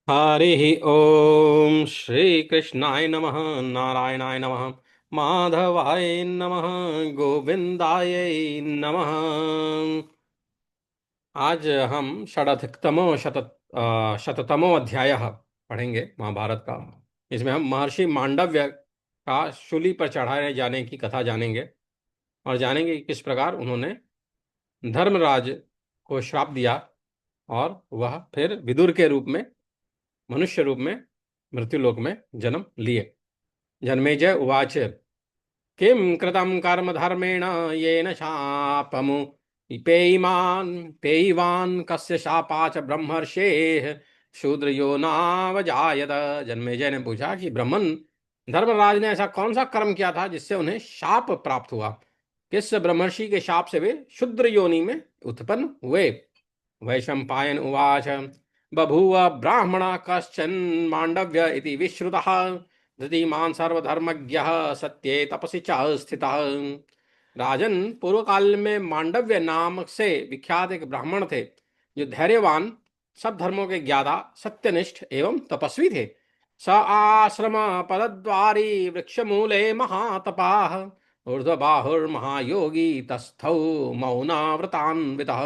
हरि ओम श्री कृष्णाय नमः। नारायणाय नमः। माधवाय नमः। गोविंदाय नमः। आज हम शततमो अध्याय पढ़ेंगे महाभारत का। इसमें हम महर्षि मांडव्य का शूली पर चढ़ाए जाने की कथा जानेंगे और जानेंगे कि किस प्रकार उन्होंने धर्मराज को श्राप दिया और वह फिर विदुर के रूप में, मनुष्य रूप में मृत्युलोक में जन्म लिए। जन्मेजय उवाच किं कृतं कर्म धर्मेण येन शापमु पेयिवान् कस्य शापाच ब्रह्मर्षेः शूद्रयो नावजायत। जन्मेजय ने पूछा कि ब्राह्मण धर्मराज ने ऐसा कौन सा कर्म किया था जिससे उन्हें शाप प्राप्त हुआ? किस ब्रह्मर्षि के शाप से वे शूद्र योनि में उत्पन्न हुए? वैशंपायन उवाच बभूव ब्राह्मण कश्चन मांडव्य इति विश्रुतः धृतिमान सर्वधर्मज्ञः सत्ये तपसि च स्थितः। राजन, पूर्व काल में मांडव्य नाम से विख्यात एक ब्राह्मण थे जो धैर्यवान, सब धर्मों के ज्ञाता, सत्यनिष्ठ एवं तपस्वी थे। स आश्रम पदद्वारी वृक्षमूले महातपाः ऊर्ध्वबाहुर्महायोगी तस्थौ मौनाव्रतान्वितः।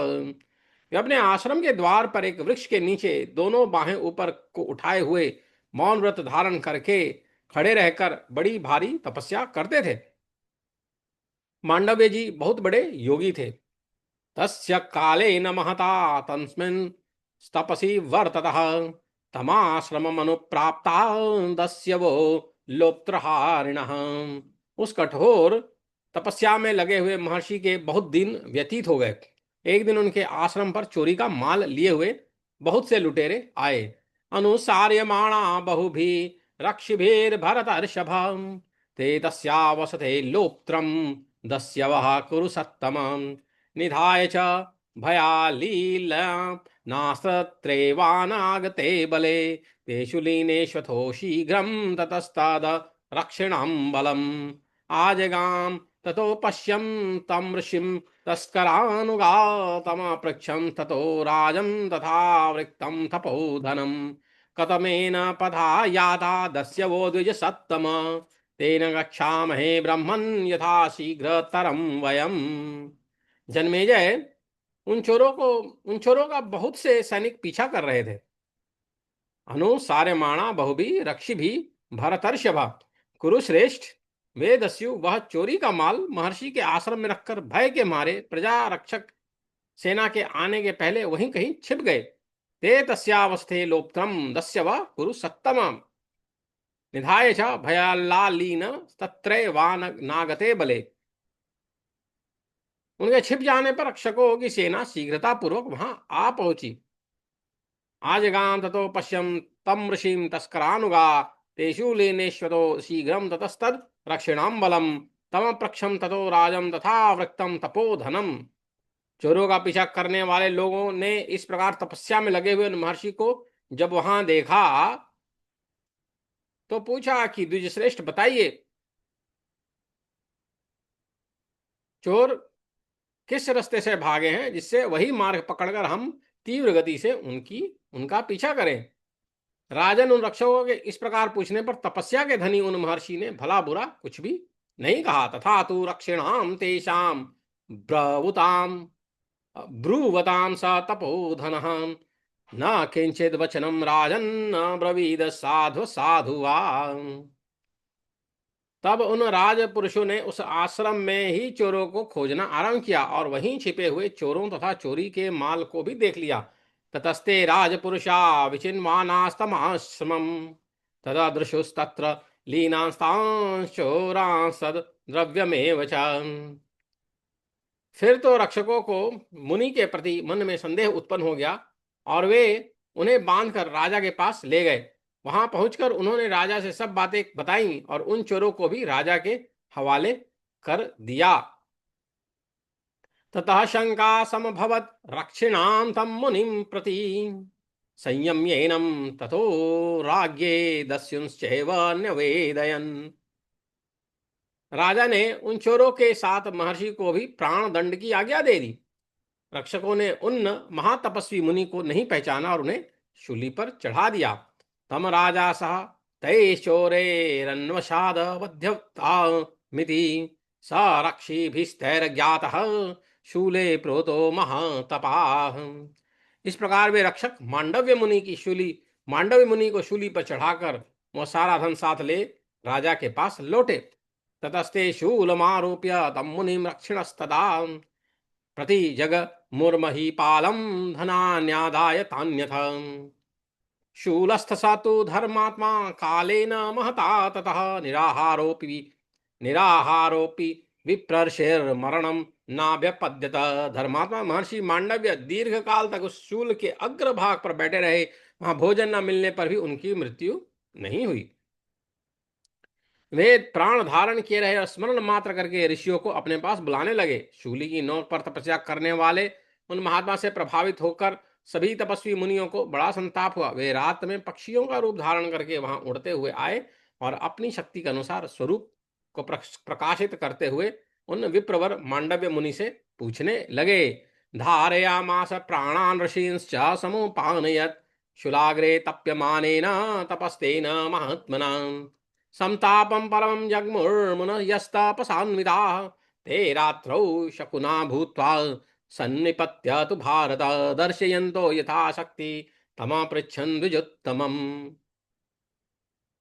वे अपने आश्रम के द्वार पर एक वृक्ष के नीचे दोनों बाहें ऊपर को उठाए हुए मौन व्रत धारण करके खड़े रहकर बड़ी भारी तपस्या करते थे। मांडव्य जी बहुत बड़े योगी थे। तस्य काले न महता तस्मिन् तपसि वर्ततः तमाश्रमम् अनुप्राप्ता दस्यवो लोप्त्रहारिणः। उस कठोर तपस्या में लगे हुए महर्षि के बहुत दिन व्यतीत हो गए। एक दिन उनके आश्रम पर चोरी का माल लिए हुए बहुत से लुटेरे आए। अनुसार्यमाणा बहुभी रक्षिभिर्भरतर्षभम् ते तस्यावसते लोप्त्रम दस्यवः कुरु सत्तमम् निधाय च भयालीला नास्त्रैवानागते बले तेषु लीनेष्वथो शीघ्रं ततस्ताद रक्षिणां बलम् आजगाम ततो पश्यं तं ऋषिं तस्करानुगातमपृच्छं ततो राजं तथा वृक्तं तपोधनं कतमेन पथा याता दस्यवो द्विज सत्तम तेन गच्छामहे ब्रह्मन् यथा शीघ्रतरं वयम्। जन्मेजय, उन चोरों का बहुत से सैनिक पीछा कर रहे थे। अनुसार्यमाणा बहुभी रक्षी भी भरतर्षभा कुरुश्रेष्ठ वे दस्यु वह चोरी का माल महर्षि के आश्रम में रखकर भय के मारे प्रजा रक्षक सेना के आने के पहले वहीं कहीं छिप गए। ते तस्यावस्थे लोप्तम दस्य व कुरु सत्तम निधाय च भयाल्लालीन तत्रैवान नागते बले। उनके छिप जाने पर रक्षकों की सेना शीघ्रता पूर्वक वहां आ पहुंची। आजगाम ततो पश्यम तम ऋषिम तस्करानुगा तेषु लीनेश्वतो शीघ्रम ततस्तद रक्षिणाम बलम तम प्रक्षम ततो राजम तथा वृक्तम तपोधनम। चोरों का पीछा करने वाले लोगों ने इस प्रकार तपस्या में लगे हुए महर्षि को जब वहां देखा तो पूछा कि द्विजश्रेष्ठ बताइए, चोर किस रास्ते से भागे हैं जिससे वही मार्ग पकड़कर हम तीव्र गति से उनका पीछा करें? राजन, उन रक्षकों के इस प्रकार पूछने पर तपस्या के धनी उन महर्षि ने भला बुरा कुछ भी नहीं कहा। तथा तु रक्षिणाम तेषाम ब्रवुताम ब्रूवताम स तपोधनः न किंचित वचनम राजन न ब्रवीद साधु साधु वा। तब उन राजपुरुषों ने उस आश्रम में ही चोरों को खोजना आरंभ किया और वहीं छिपे हुए चोरों तथा चोरी के माल को भी देख लिया। ततस्ते राजपुरुषा विचिन्वानास्तमाश्रमम् तदा दृशुस्तत्र लीनांस्तांश्चोरांसद द्रव्यमेव च। फिर तो रक्षकों को मुनि के प्रति मन में संदेह उत्पन्न हो गया और वे उन्हें बांधकर राजा के पास ले गए। वहां पहुंचकर उन्होंने राजा से सब बातें बताई और उन चोरों को भी राजा के हवाले कर दिया। ततः शंका समभवत रक्षिणाम तम मुनिम प्रति संयम्येनम ततो राज्ञे दस्युंश्चैव न्यवेदयन्। राजा ने उन चोरों के साथ महर्षि को भी प्राण दंड की आज्ञा दे दी। रक्षकों ने उन महातपस्वी मुनि को नहीं पहचाना और उन्हें शूली पर चढ़ा दिया। तम राजा सह तै चोरेरन्वशाद वध्यमिति स रक्षिभिस्तैर्ज्ञातः शूले प्रोतो महातपाः। इस प्रकार वे रक्षक मांडव्य मुनि को शूली पर चढ़ाकर वह सारा धन साथ ले राजा के पास लौटे। ततस्ते शूलमारोप्य तम मुनिम रक्षिणस्तदा प्रति जग मुर्महीपालम धनान्यादाय तान्यथ। शूलस्थ स तु धर्मात्मा कालेन महता ततः निराहारोपि विप्रर्षेर्मरणम नाभ्यपद्यत। धर्मात्मा महर्षि मांडव्य दीर्घ काल तक उस शूल के अग्रभाग पर बैठे रहे, वहां भोजन न मिलने पर भी उनकी मृत्यु नहीं हुई। वे प्राण धारण किए रहे और स्मरण मात्र करके ऋषियों को अपने पास बुलाने लगे। शूली की नोक पर तपस्या करने वाले उन महात्मा से प्रभावित होकर सभी तपस्वी मुनियों को बड़ा संताप हुआ। वे रात में पक्षियों का रूप धारण करके वहां उड़ते हुए आए और अपनी शक्ति के अनुसार स्वरूप को प्रकाशित करते हुए उन विप्रवर मांडव्य मुनि से पूछने लगे। धारयामास प्राणान ऋषींश्च समुपानयत् शूलाग्रे तप्यमानेन तपस्तेन महात्मना संतापम परम जग्मुर्मुनयस्तपसान्विताः ते रात्रौ शकुना भूत्वा सन्निपत्य तु भारत दर्शयन्तो यथाशक्ति तमा पृच्छन् द्विजोत्तमम्।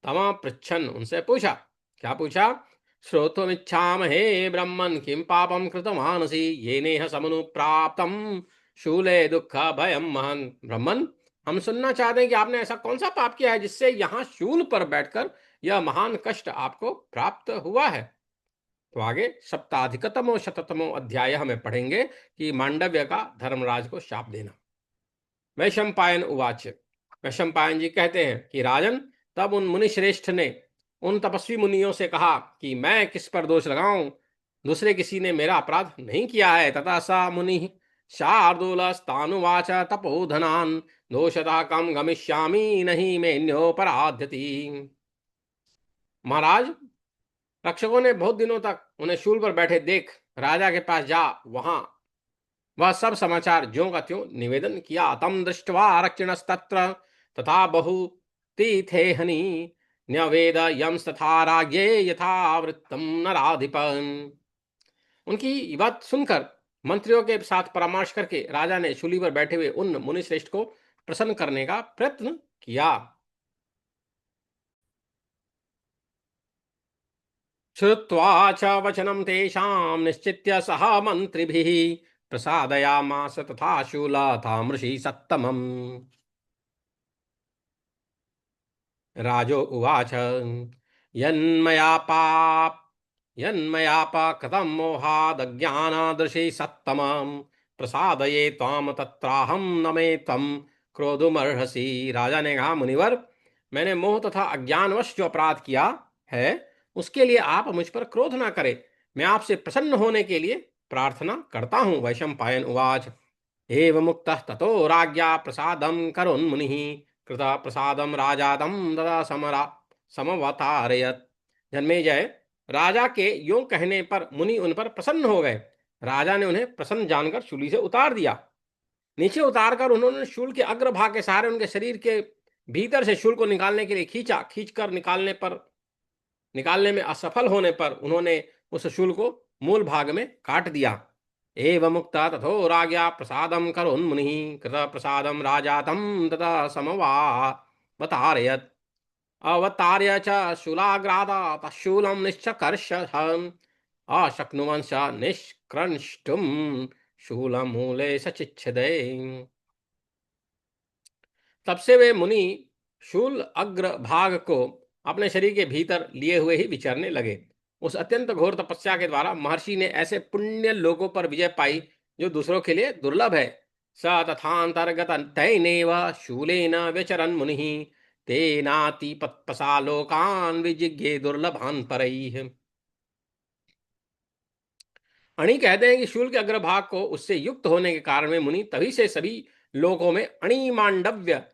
तमा पृच्छन् उनसे पूछा, क्या पूछा? श्रोतुमिच्छामहे ब्रह्मन् किं पापं कृतमानसि येनेह समनुप्राप्तं शूले दुःख भयं महन्। ब्रह्मन, हम सुनना चाहते हैं कि आपने ऐसा कौन सा पाप किया है जिससे यहाँ शूल पर बैठकर यह महान कष्ट आपको प्राप्त हुआ है। तो आगे सप्ताधिकतमो शततमो अध्याय हमें पढ़ेंगे कि मांडव्य का धर्मराज को शाप देना। वैशंपायन उवाच। वैशंपायन जी कहते हैं कि राजन, तब उन मुनिश्रेष्ठ ने उन तपस्वी मुनियों से कहा कि मैं किस पर दोष लगाऊं, दूसरे किसी ने मेरा अपराध नहीं किया है। तथा सा मुनि शार्दूलस्तानुवाच तपोधनान दोषतः कम गमिष्यामि नहीं मेन्योपराध्यति। महाराज, रक्षकों ने बहुत दिनों तक उन्हें शूल पर बैठे देख राजा के पास जा वहां वह सब समाचार ज्यों का त्यों निवेदन किया। तम दृष्ट्वा रक्षिणस्तत्र तथा बहु तीर्थेहनि न्यवेद यमस्तथा राज्ञे यथावृत्तम नराधिपन्। उनकी बात सुनकर मंत्रियों के साथ परामर्श करके राजा ने शूली पर बैठे हुए उन मुनिश्रेष्ठ को प्रसन्न करने का प्रयत्न किया। श्रुत्वा च वचनं तेषां निश्चित्य सह मन्त्रिभिः प्रसादयामास तथा शूला तामृषि सत्तमम्। राजो उवाच यन्मयापकृतं मोहादज्ञानादृशि सत्तमं प्रसादये त्वां तत्राहं न मे त्वं क्रोधुमर्हसि। राजा ने कहा, मुनिवर, मैंने मोह तथा अज्ञानवश जो अपराध किया है उसके लिए आप मुझ पर क्रोध ना करें। मैं आपसे प्रसन्न होने के लिए प्रार्थना करता हूं। वैशंपायन उवाच। एवं मुक्तः ततो राज्ञा प्रसादं करोन्मुनिः कृता प्रसादं राजादं तदा समवतारयत्। जन्मेजय, राजा के यों कहने पर मुनि उन पर प्रसन्न हो गए। राजा ने उन्हें प्रसन्न जानकर शूली से उतार दिया। नीचे उतारकर उन्होंने शूल के अग्रभाग के सहारे उनके शरीर के भीतर से शूल को निकालने के लिए खींचा। खींचकर निकालने में असफल होने पर उन्होंने उस शूल को मूल भाग में काट दिया। एवं मुक्ता तथो राज्ञा प्रसादं करोन्मुनिः कृता प्रसादं राजा तं तथा समवातारयत्। अवतार्य च शूलाग्रादा तशूलं निश्चकर्षः अशक्नुवंश निष्क्रंष्टुं शूलमूले सचिच्छदे। तब से वे मुनि शूल अग्र भाग को अपने शरीर के भीतर लिए हुए ही विचरने लगे। उस अत्यंत घोर तपस्या के द्वारा महर्षि ने ऐसे पुण्य लोगों पर विजय पाई जो दूसरों के लिए दुर्लभ है। स तथांतर्गत तैनेव शूलेन व्यचरन् मुनिः तेनाति पत्पसा लोकान् विजिज्ञे दुर्लभान् परैः। अणि कहते हैं कि शूल के अग्रभाग को उससे युक्त होने के कारण में मुनि तभी से सभी लोकों में अणि मांडव्य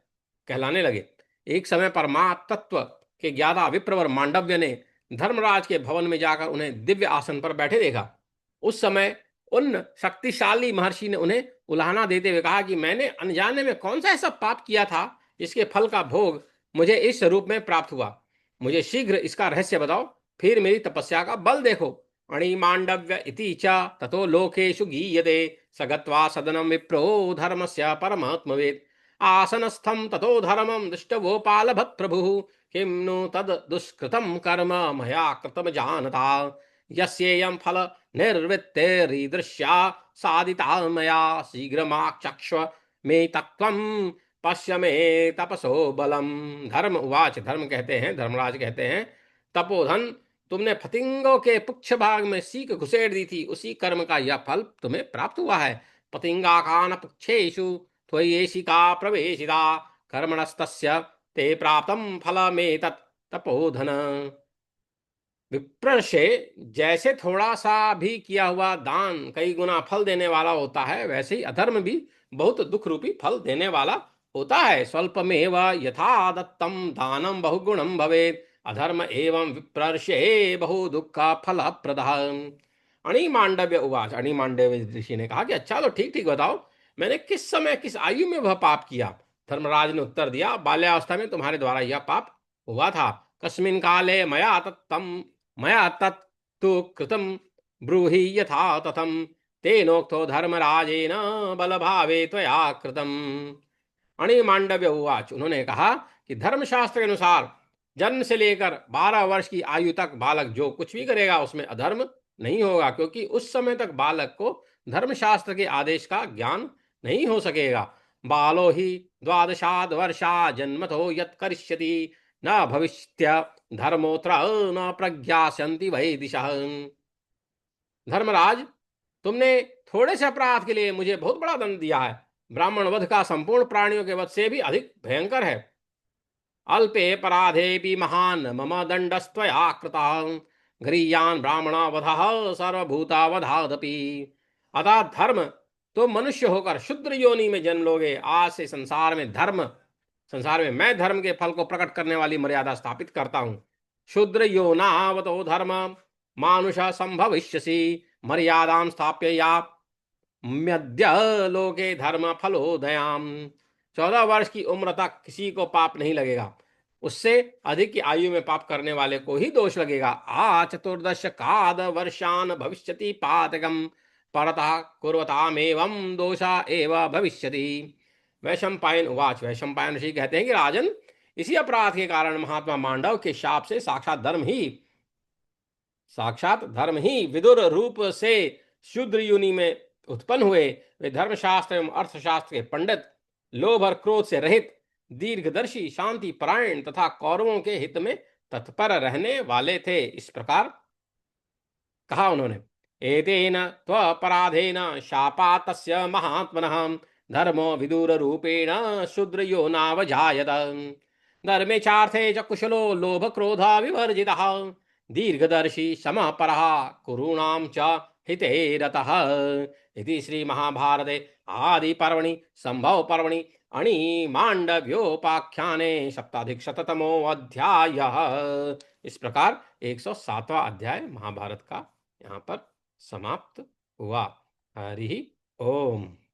कहलाने लगे। एक समय परमात्म तत्व के ज्ञाता विप्रवर मांडव्य ने धर्मराज के भवन में जाकर उन्हें दिव्य आसन पर बैठे देखा। उस समय उन शक्तिशाली महर्षि ने उन्हें उलाहना देते हुए कहा कि मैंने अनजाने में कौन सा ऐसा पाप किया था जिसके फल का भोग मुझे इस रूप में प्राप्त हुआ। मुझे शीघ्र इसका रहस्य बताओ, फिर मेरी तपस्या का बल देखो। अणिमांडव्य इति च ततो लोकेषु गीयते, स गत्वा सदनं विप्रो धर्मस्य परमात्मवेत्। आसनस्थं ततो धर्मं दृष्टवोपालभत् प्रभुः, किं नु तद् दुष्कृतं कर्म मया कृतं जानता। यस्येयं फल निर्वृत्तिरीदृश्या साधिता मया, शीघ्रमाचक्ष्व मे तत्त्वं पश्य मे तपसो बलम। धर्म उवाच, धर्म कहते हैं, धर्मराज कहते हैं, तपोधन, तुमने फतिंगों के पुच्छ भाग में सीक घुसेड़ दी थी, उसी कर्म का यह फल तुम्हें प्राप्त हुआ है। पतिंगा कान पुच्छेषु त्वयेशिका प्रवेशिता, कर्मणस्तस्य ते प्राप्तं फलमेतत् तपोधन। विप्र से जैसे थोड़ा सा भी किया हुआ दान कई गुना फल देने वाला होता है, वैसे ही अधर्म भी बहुत दुख रूपी फल देने वाला होता है। स्वल्पमेव यथा दत्तम दानम बहुगुणम भवेत्, अधर्म एवं विप्रर्षे बहु दुख फल प्रदः। अणिमांडव्य उवाच, अणिमांडव्य ऋषि ने कहा कि अच्छा तो ठीक ठीक बताओ, मैंने किस समय किस आयु में वह पाप किया। धर्मराज ने उत्तर दिया, बाल्यावस्था में तुम्हारे द्वारा यह पाप हुआ था। कस्मिन् काले मया तत्तम मया तत्तु कृतं, ब्रूहि यथा तथम, तेनोक्तो धर्मराजेन बलभावे त्वया कृतम्। अणिमांडव्य उवाच, उन्होंने कहा कि धर्मशास्त्र के अनुसार जन्म से लेकर 12 वर्ष की आयु तक बालक जो कुछ भी करेगा उसमें अधर्म नहीं होगा, क्योंकि उस समय तक बालक को धर्मशास्त्र के आदेश का ज्ञान नहीं हो सकेगा। बालो ही द्वादशाद वर्षा जन्मतो यत् करिष्यति, न भविष्य धर्मोत्र न प्रज्ञास्यन्ति वै दिशः। धर्मराज, तुमने थोड़े से अपराध के लिए मुझे बहुत बड़ा दंड दिया है। ब्राह्मण वध का संपूर्ण प्राणियों के वध से भी अधिक भयंकर है। अल्पे अपराधेऽपि महान् मम दंडस्त्वया कृतः, गरीयान् ब्राह्मणावधः सर्वभूतावधादपि। अतः धर्म, तो मनुष्य होकर शुद्र योनि में जन्म लोगे। आज से संसार में मैं धर्म के फल को प्रकट करने वाली मर्यादा स्थापित करता हूं। शुद्र योनावतो धर्म मानुष संभविष्यसि, मर्यादां स्थाप्य या मध्य लोके धर्म फलोदयाम। 14 वर्ष की उम्र तक किसी को पाप नहीं लगेगा, उससे अधिक की आयु में पाप करने वाले को ही दोष लगेगा। आ चतुर्दश काद वर्षान भविष्यति पातकम, परतः कुर्वतामेवं दोषा एव भविष्यति। वैशंपायन उवाच, वैशंपायन ऋषि कहते हैं कि राजन, इसी अपराध के कारण महात्मा मांडव के शाप से साक्षात धर्म ही विदुर रूप से शूद्र योनि में उत्पन्न हुए। वे धर्मशास्त्र एवं अर्थशास्त्र के पंडित, लोभ और क्रोध से रहित, दीर्घदर्शी, शांति परायण तथा कौरवों के हित में तत्पर रहने वाले थे। इस प्रकार कहा उन्होंने। एतेन त्वपराधेन शापात् तस्य महात्मनः, धर्मो विदुर रूपेण शूद्रयो नावजायत। धर्मे चार्थे च कुशलो लोभ क्रोधा विवर्जितः, दीर्घदर्शी समपरः कुरूणां च हिते रतः। इति श्री महाभारते आदि पर्वणि संभव पर्वणि अणिमांडव्योपाख्याने सप्ताधिकशततमो अध्यायः। इस प्रकार 107वां अध्याय महाभारत का यहाँ पर समाप्त हुआ। हरि ओम।